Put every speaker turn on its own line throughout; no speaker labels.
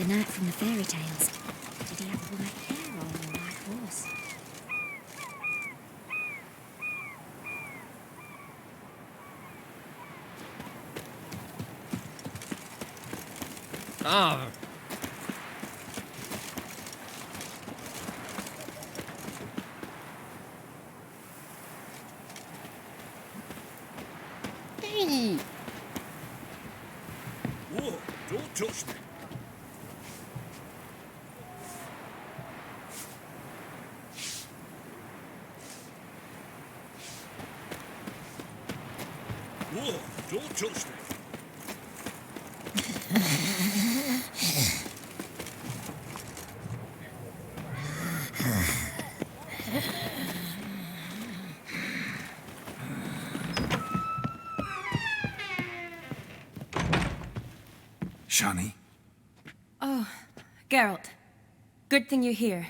the knight from the fairy tales. Did he have white hair or a white horse?
Ah. Hey.
Whoa, don't touch me. Whoa, don't touch me.
Shawnee?
Oh, Geralt. Good thing you're here.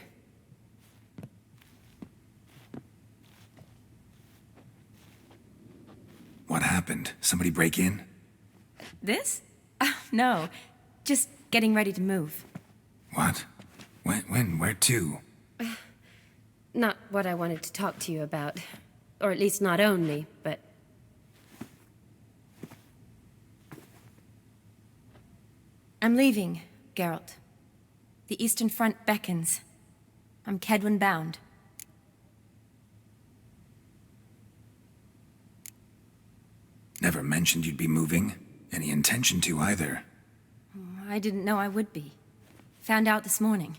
What happened? Somebody break in?
This? No. Just getting ready to move.
What? When? Where to?
Not what I wanted to talk to you about. Or at least not only, but...
I'm leaving, Geralt. The Eastern Front beckons. I'm Kedwin bound.
Never mentioned you'd be moving. Any intention to either.
I didn't know I would be. Found out this morning.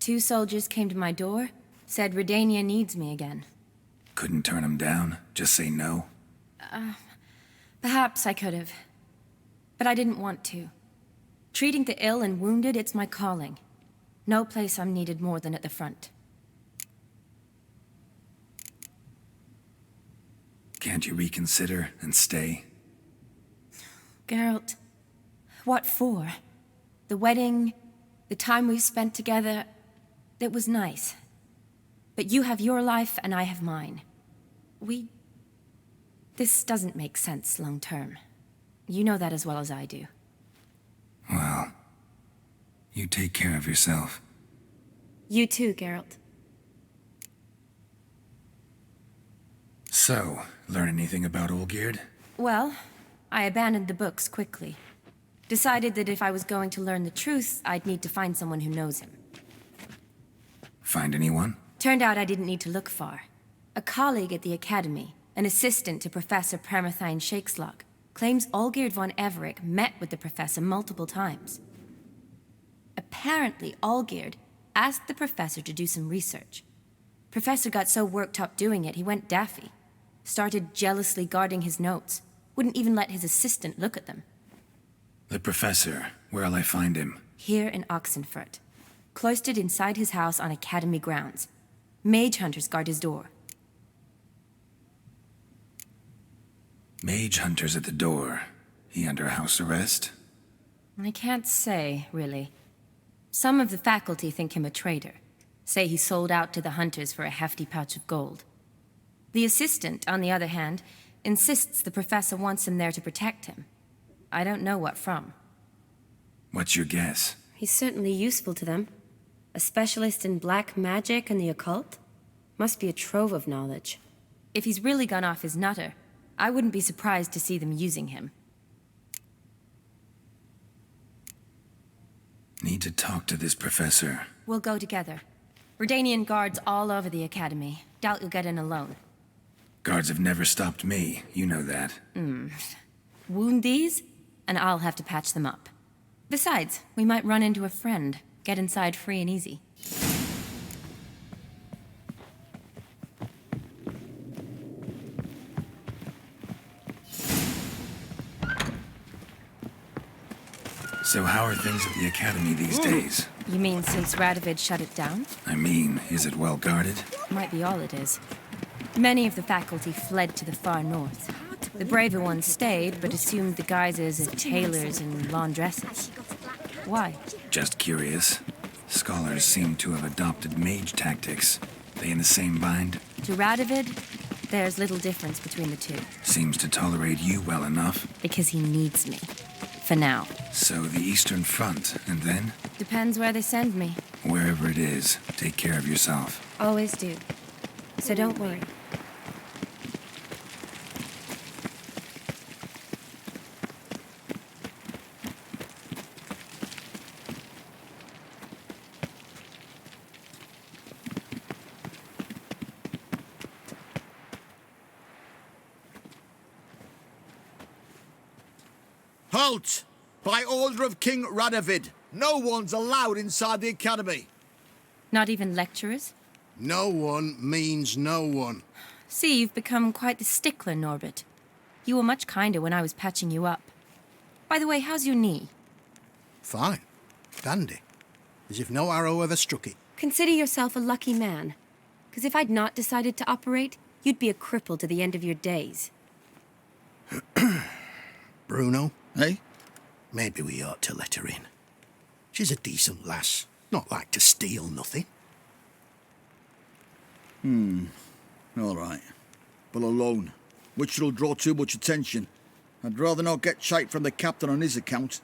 2 soldiers came to my door, said Redania needs me again.
Couldn't turn him down? Just say no?
Perhaps I could have. But I didn't want to. Treating the ill and wounded, it's my calling. No place I'm needed more than at the front.
Can't you reconsider and stay?
Geralt, what for? The wedding, the time we've spent together, it was nice. But you have your life and I have mine. This doesn't make sense long term. You know that as well as I do.
Well, you take care of yourself.
You too, Geralt.
So, learn anything about Olgierd?
Well, I abandoned the books quickly. Decided that if I was going to learn the truth, I'd need to find someone who knows him.
Find anyone?
Turned out I didn't need to look far. A colleague at the Academy, an assistant to Professor Permathine Shakeslog, claims Olgierd von Everec met with the professor multiple times. Apparently, Olgierd asked the professor to do some research. Professor got so worked up doing it, he went daffy. Started jealously guarding his notes. Wouldn't even let his assistant look at them.
The professor. Where'll I find him?
Here in Oxenfurt. Cloistered inside his house on Academy grounds. Mage hunters guard his door.
Mage hunters at the door. He under house arrest?
I can't say, really. Some of the faculty think him a traitor. Say he sold out to the hunters for a hefty pouch of gold. The assistant, on the other hand, insists the professor wants him there to protect him. I don't know what from.
What's your guess?
He's certainly useful to them. A specialist in black magic and the occult? Must be a trove of knowledge.
If he's really gone off his nutter, I wouldn't be surprised to see them using him.
Need to talk to this professor.
We'll go together. Redanian guards all over the Academy. Doubt you'll get in alone.
Guards have never stopped me, you know that.
Wound these, and I'll have to patch them up. Besides, we might run into a friend. Get inside free and easy.
So how are things at the Academy these days?
You mean since Radovid shut it down?
I mean, is it well guarded?
Might be all it is. Many of the faculty fled to the far north. The braver ones stayed, but assumed the guises of tailors and laundresses. Why?
Just curious. Scholars seem to have adopted mage tactics. They in the same bind?
To Radovid, there's little difference between the two.
Seems to tolerate you well enough.
Because he needs me. For now.
So the Eastern Front, and then?
Depends where they send me.
Wherever it is, take care of yourself.
Always do. So don't worry.
Halt! By order of King Radovid, no one's allowed inside the academy.
Not even lecturers?
No one means no one.
See, you've become quite the stickler, Norbert. You were much kinder when I was patching you up. By the way, how's your knee?
Fine. Dandy. As if no arrow ever struck it.
Consider yourself a lucky man. Because if I'd not decided to operate, you'd be a cripple to the end of your days.
Bruno, eh? Maybe we ought to let her in. She's a decent lass. Not like to steal nothing.
All right. But alone, which will draw too much attention. I'd rather not get shite from the captain on his account.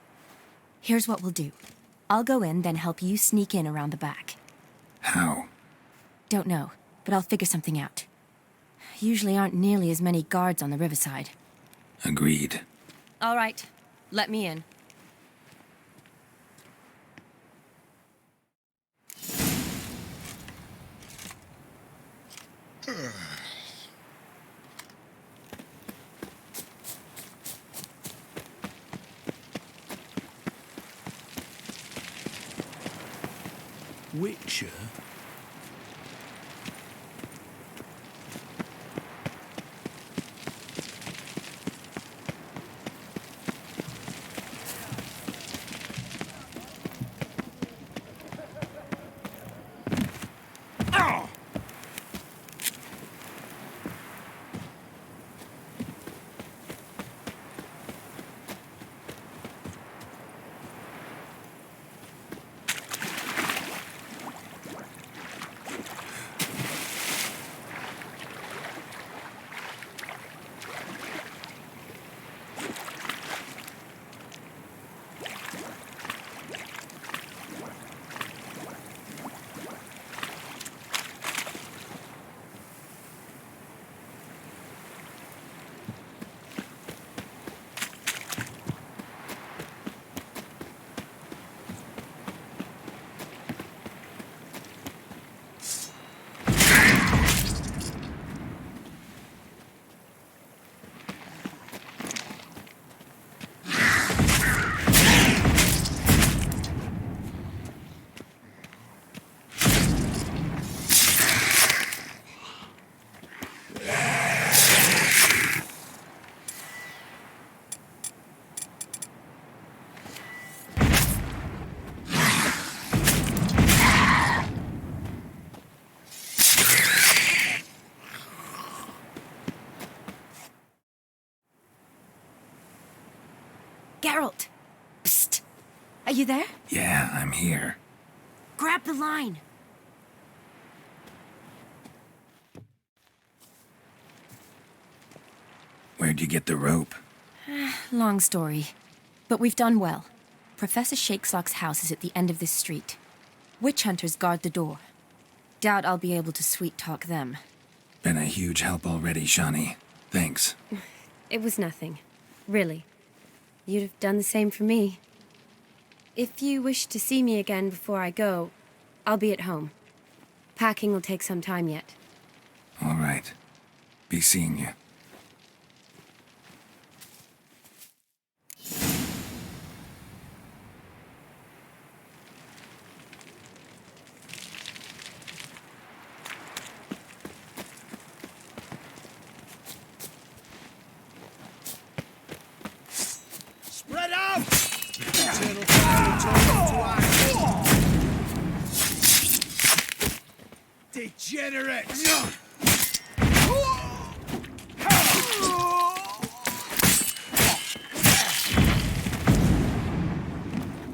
Here's what we'll do. I'll go in, then help you sneak in around the back.
How?
Don't know, but I'll figure something out. Usually aren't nearly as many guards on the riverside.
Agreed.
All right, let me in.
Witcher?
Geralt! Psst! Are you there?
Yeah, I'm here.
Grab the line!
Where'd you get the rope?
Long story. But we've done well. Professor Shakesock's house is at the end of this street. Witch hunters guard the door. Doubt I'll be able to sweet-talk them.
Been a huge help already, Shani. Thanks.
It was nothing. Really. You'd have done the same for me. If you wish to see me again before I go, I'll be at home. Packing will take some time yet.
All right. Be seeing you.
Spread out! Eternal fire returning to ash. Degenerates!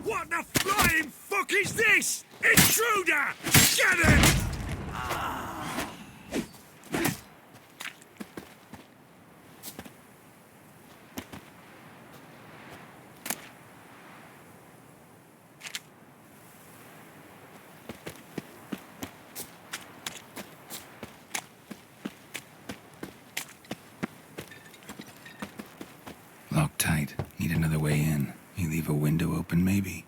What the flying fuck is this? Intruder! Get him!
way in. You leave a window open, maybe?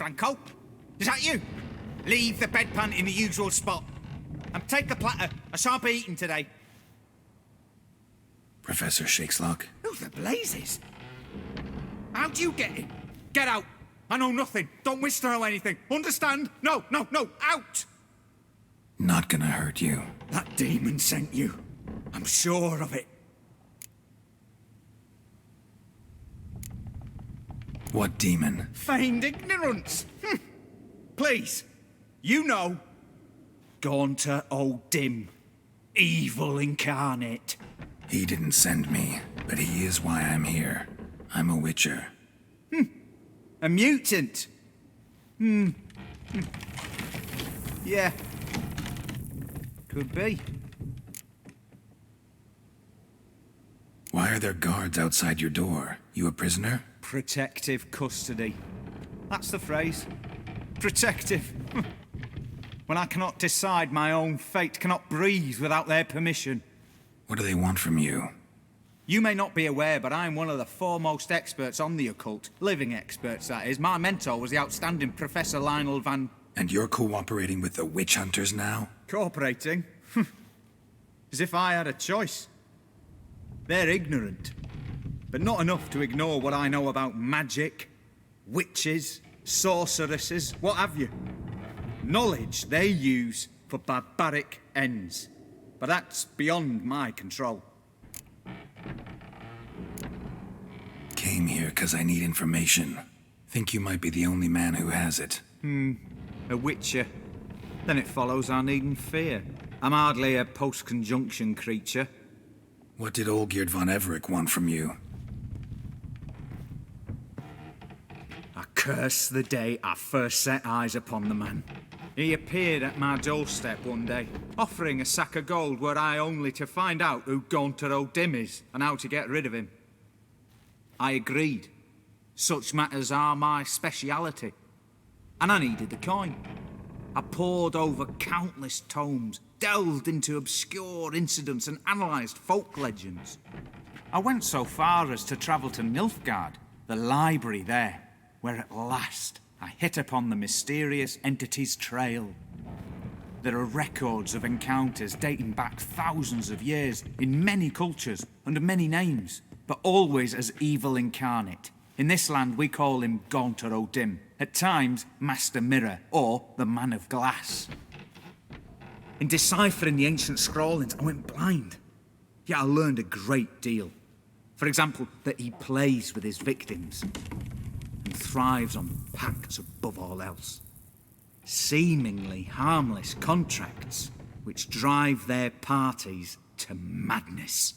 Franco? Is that you? Leave the bedpan in the usual spot. And take the platter. I shan't be eating today.
Professor Shakeslock?
Who the blazes? How do you get in? Get out. I know nothing. Don't wish to know anything. Understand? No, no, no. Out!
Not gonna hurt you.
That demon sent you. I'm sure of it.
What demon?
Feigned ignorance. Please. You know. Gaunter O'Dim. Evil incarnate.
He didn't send me, but he is why I'm here. I'm a witcher.
A mutant. Yeah. Could be.
Why are there guards outside your door? You a prisoner?
Protective custody. That's the phrase. Protective. When I cannot decide my own fate, cannot breathe without their permission.
What do they want from you?
You may not be aware, but I'm one of the foremost experts on the occult. Living experts, that is. My mentor was the outstanding Professor Lionel Van...
And you're cooperating with the witch hunters now?
Cooperating? As if I had a choice. They're ignorant, but not enough to ignore what I know about magic, witches, sorceresses, what have you. Knowledge they use for barbaric ends. But that's beyond my control.
Came here because I need information. Think you might be the only man who has it.
A witcher. Then it follows I needn't fear. I'm hardly a post-conjunction creature.
What did Olgierd von Everec want from you?
I curse the day I first set eyes upon the man. He appeared at my doorstep one day, offering a sack of gold were I only to find out who Gaunter O'Dim is and how to get rid of him. I agreed. Such matters are my speciality. And I needed the coin. I pored over countless tomes, delved into obscure incidents and analysed folk legends. I went so far as to travel to Nilfgaard, the library there, where at last I hit upon the mysterious entity's trail. There are records of encounters dating back thousands of years in many cultures, under many names, but always as evil incarnate. In this land we call him Gaunter O'Dim, at times Master Mirror, or the Man of Glass. In deciphering the ancient scrawlings, I went blind. Yet I learned a great deal. For example, that he plays with his victims and thrives on pacts above all else. Seemingly harmless contracts which drive their parties to madness.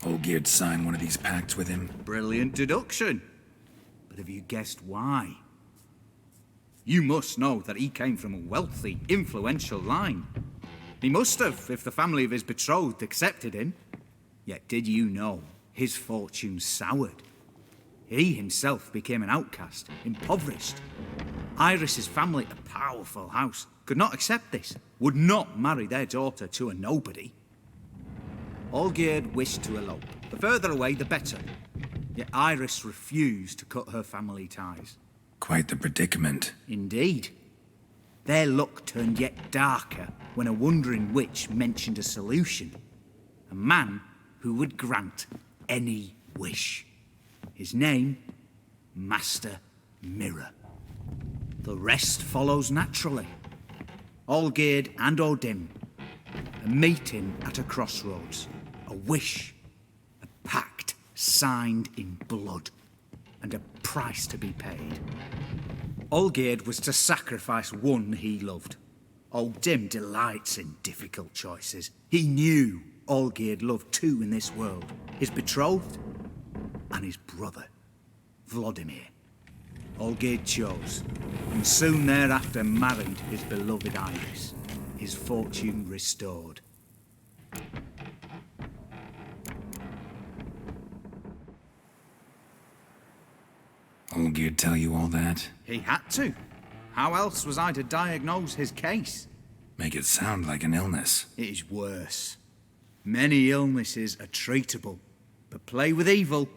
Olgierd signed one of these pacts with him?
Brilliant deduction. But have you guessed why? You must know that he came from a wealthy, influential line. He must have, if the family of his betrothed accepted him. Yet did you know his fortune soured? He himself became an outcast, impoverished. Iris's family, a powerful house, could not accept this, would not marry their daughter to a nobody. Olgierd wished to elope. The further away, the better. Yet Iris refused to cut her family ties.
Quite the predicament.
Indeed. Their luck turned yet darker when a wandering witch mentioned a solution. A man who would grant any wish. His name, Master Mirror. The rest follows naturally. Olgierd and O'Dim, a meeting at a crossroads. A wish, a pact signed in blood, and a price to be paid. Olgierd was to sacrifice one he loved. O'Dim delights in difficult choices. He knew Olgierd loved two in this world, his betrothed and his brother, Vladimir. Olgierd chose, and soon thereafter married his beloved Iris, his fortune restored.
Olgierd tell you all that?
He had to. How else was I to diagnose his case?
Make it sound like an illness.
It is worse. Many illnesses are treatable, But play with evil,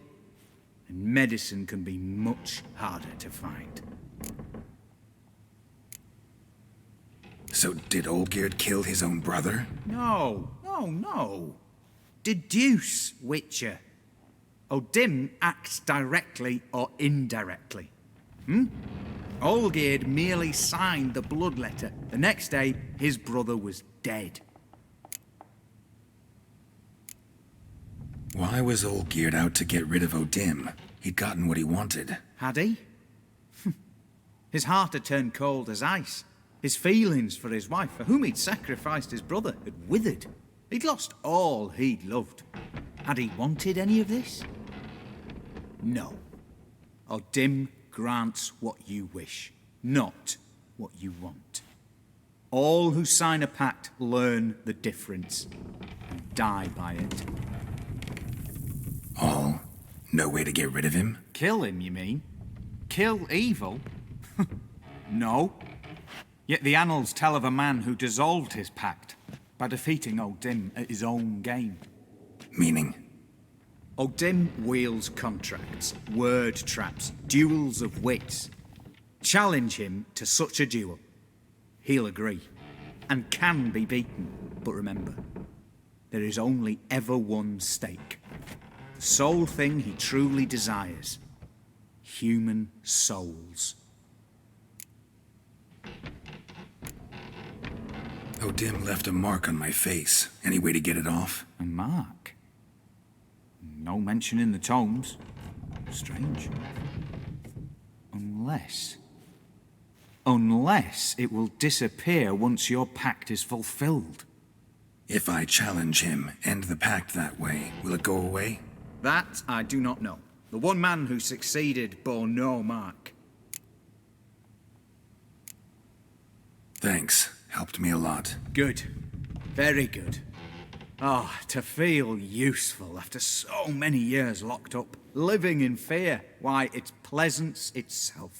and medicine can be much harder to find.
So did Olgierd kill his own brother?
No. Deduce, Witcher. Odim acts directly or indirectly. Olgierd merely signed the blood letter. The next day, his brother was dead.
Why was Olgierd out to get rid of Odim? He'd gotten what he wanted.
Had he? His heart had turned cold as ice. His feelings for his wife, for whom he'd sacrificed his brother, had withered. He'd lost all he'd loved. Had he wanted any of this? No. Odim grants what you wish, not what you want. All who sign a pact learn the difference and die by it.
All? No way to get rid of him?
Kill him, you mean? Kill evil? No. Yet the annals tell of a man who dissolved his pact by defeating Odim at his own game.
Meaning?
Odim wields contracts, word traps, duels of wits. Challenge him to such a duel. He'll agree, and can be beaten. But remember, there is only ever one stake. The sole thing he truly desires. Human souls.
Odim left a mark on my face. Any way to get it off?
A mark? No mention in the tomes. Strange. Unless it will disappear once your pact is fulfilled.
If I challenge him, end the pact that way, will it go away?
That I do not know. The one man who succeeded bore no mark.
Thanks. Helped me a lot.
Good. Very good. Ah, to feel useful after so many years locked up, living in fear. Why, it's pleasance itself.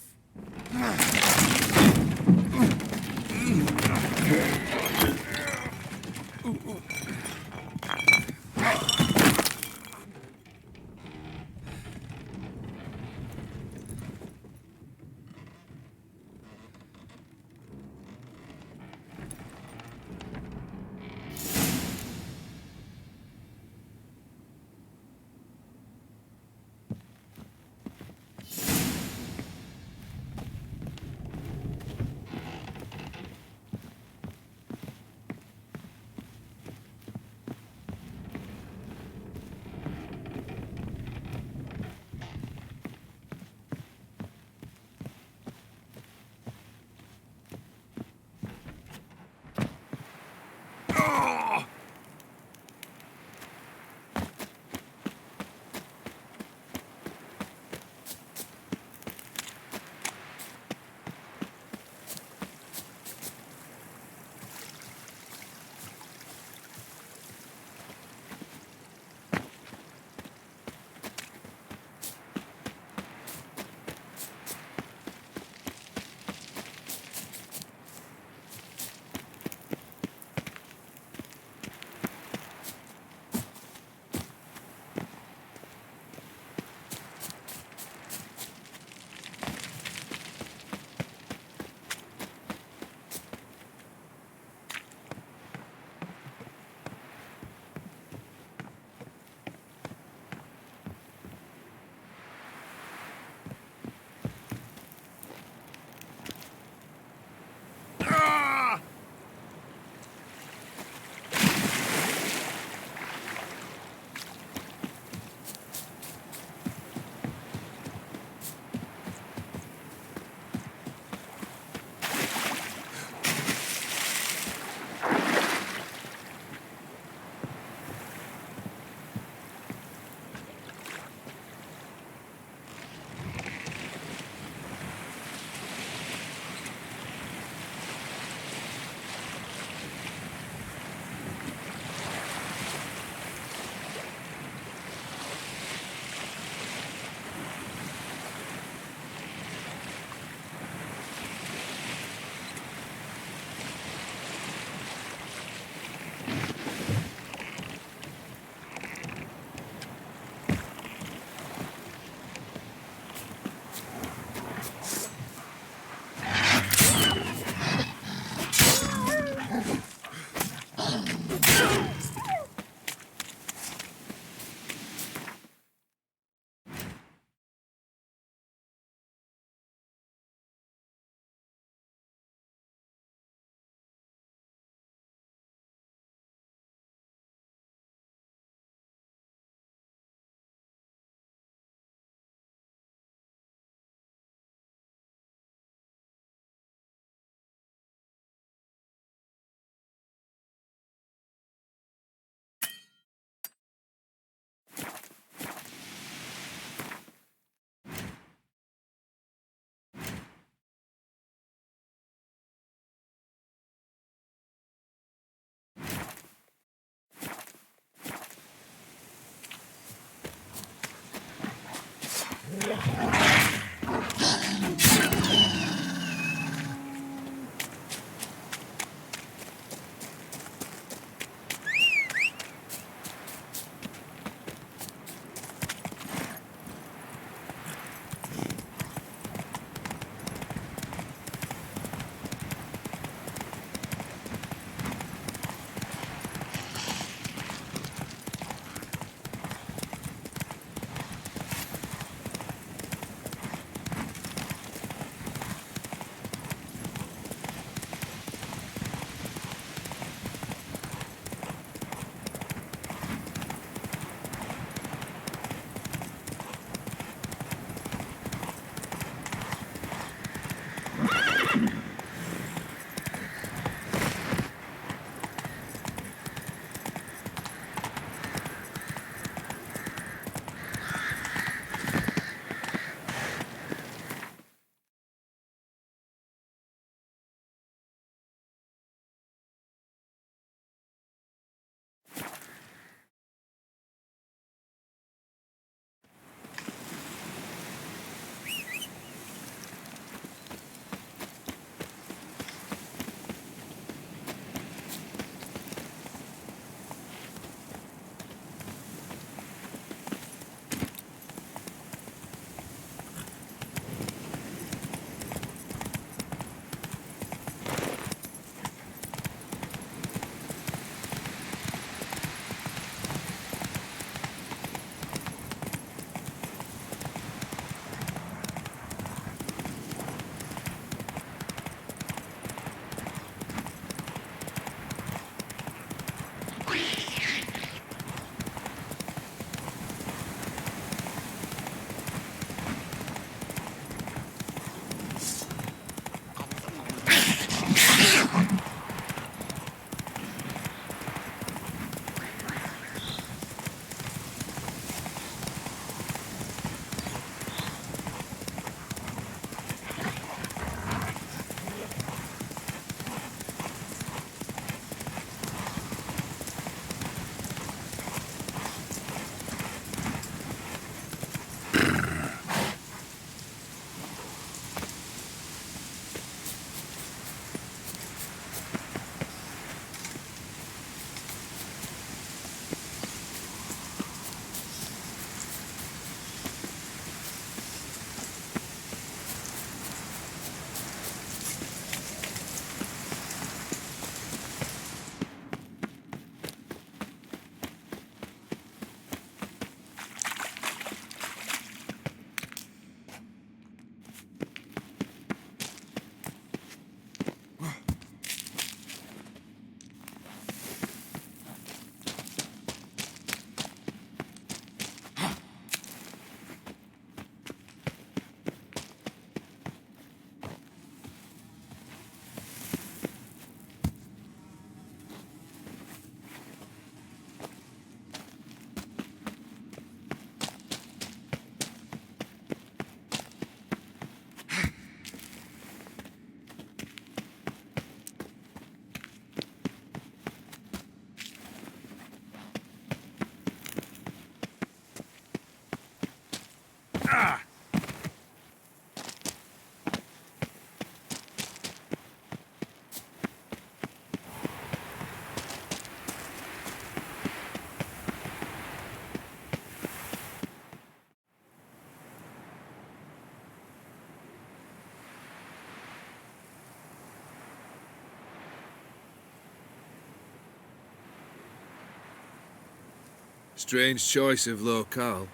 Strange choice of locale.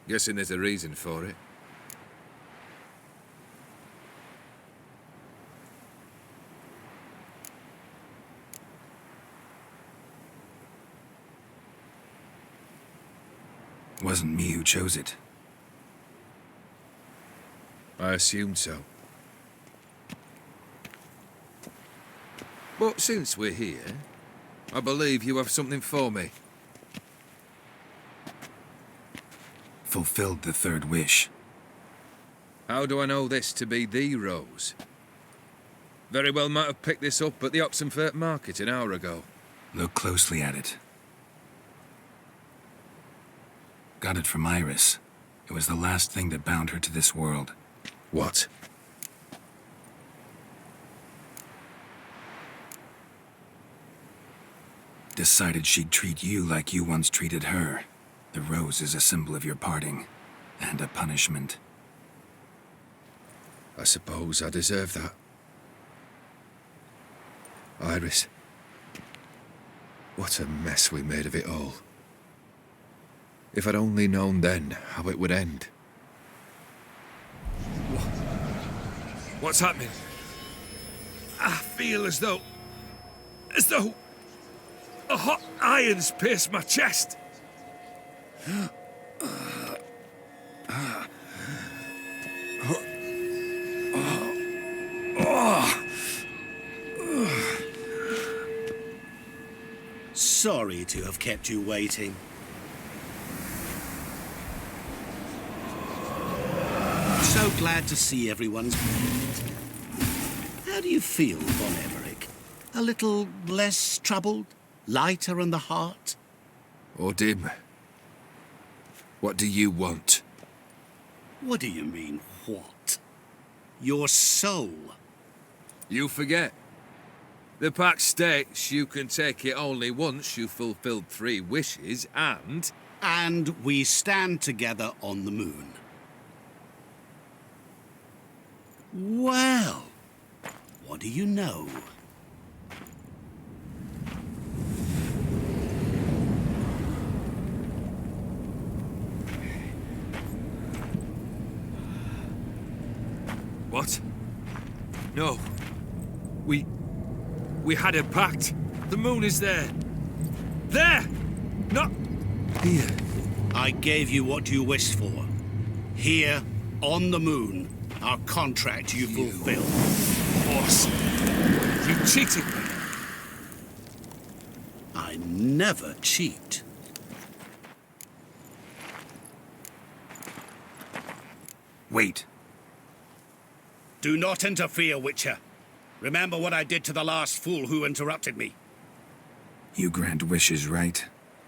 Guessing there's a reason for it.
Wasn't me who chose it.
I assumed so. But since we're here, I believe you have something for me.
Fulfilled the third wish.
How do I know this to be the rose? Very well might have picked this up at the Oxenfurt market an hour ago.
Look closely at it. Got it from Iris. It was the last thing that bound her to this world.
What?
Decided she'd treat you like you once treated her. The rose is a symbol of your parting, and a punishment.
I suppose I deserve that. Iris. What a mess we made of it all. If I'd only known then how it would end. What's happening? I feel as though a hot iron's pierced my chest.
Sorry to have kept you waiting. So glad to see everyone's moved. How do you feel, Von Everett? A little less troubled? Lighter in the heart?
Dim. What do you want?
What do you mean, what? Your soul.
You forget. The pact states you can take it only once you've fulfilled 3 wishes, and...
And we stand together on the moon. Well, what do you know?
What? No. We had a pact. The moon is there. There! Not here.
I gave you what you wished for. Here, on the moon, our contract you fulfilled.
Boss, you cheated me.
I never cheat.
Wait.
Do not interfere, Witcher. Remember what I did to the last fool who interrupted me.
You grant wishes, right?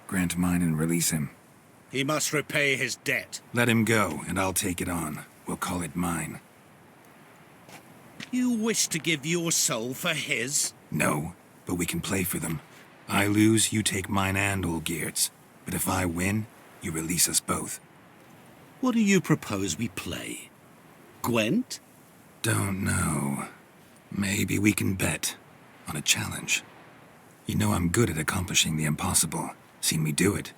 Grant mine and release him.
He must repay his debt.
Let him go, and I'll take it on. We'll call it mine.
You wish to give your soul for his?
No, but we can play for them. I lose, you take mine and Olgierd's. But if I win, you release us both.
What do you propose we play? Gwent?
Don't know. Maybe we can bet on a challenge. You know I'm good at accomplishing the impossible. Seen me do it.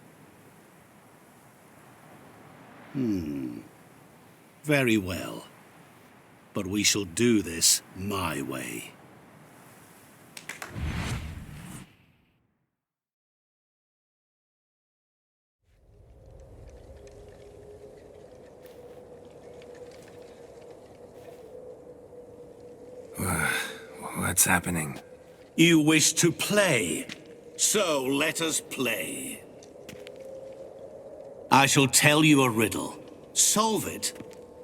Very well. But we shall do this my way.
What's happening?
You wish to play, so let us play. I shall tell you a riddle. Solve it,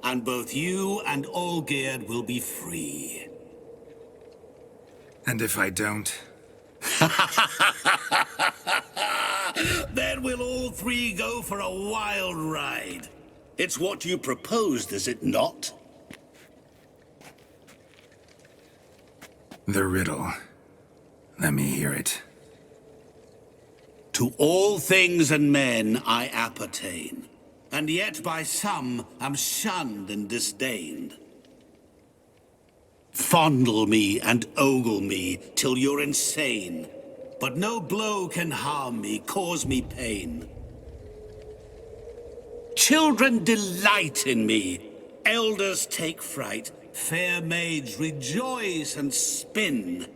and both you and Olgierd will be free.
And if I don't?
Then we'll all 3 go for a wild ride. It's what you proposed, is it not?
The riddle. Let me hear it.
To all things and men I appertain, and yet by some am shunned and disdained. Fondle me and ogle me till you're insane, but no blow can harm me, cause me pain. Children delight in me, elders take fright, fair maids rejoice and spin.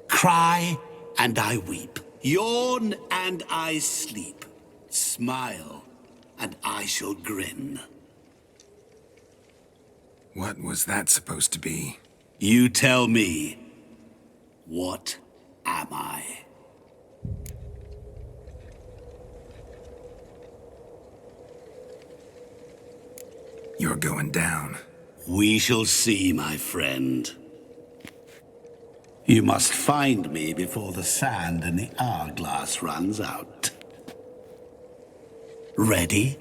Cry and I weep, yawn and I sleep, smile and I shall grin.
What was that supposed to be?
You tell me, what am I?
You're going down.
We shall see, my friend. You must find me before the sand in the hourglass runs out. Ready?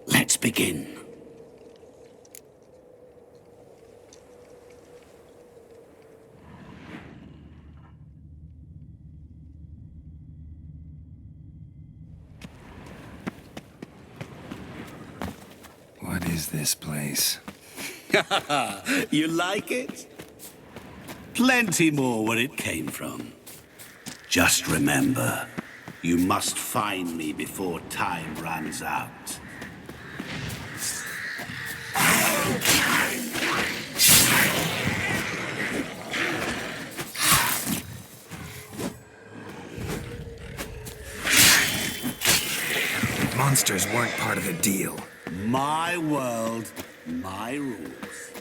Let's begin.
What is this place?
You like it? Plenty more where it came from. Just remember, you must find me before time runs out.
Monsters weren't part of the deal.
My world, my rules.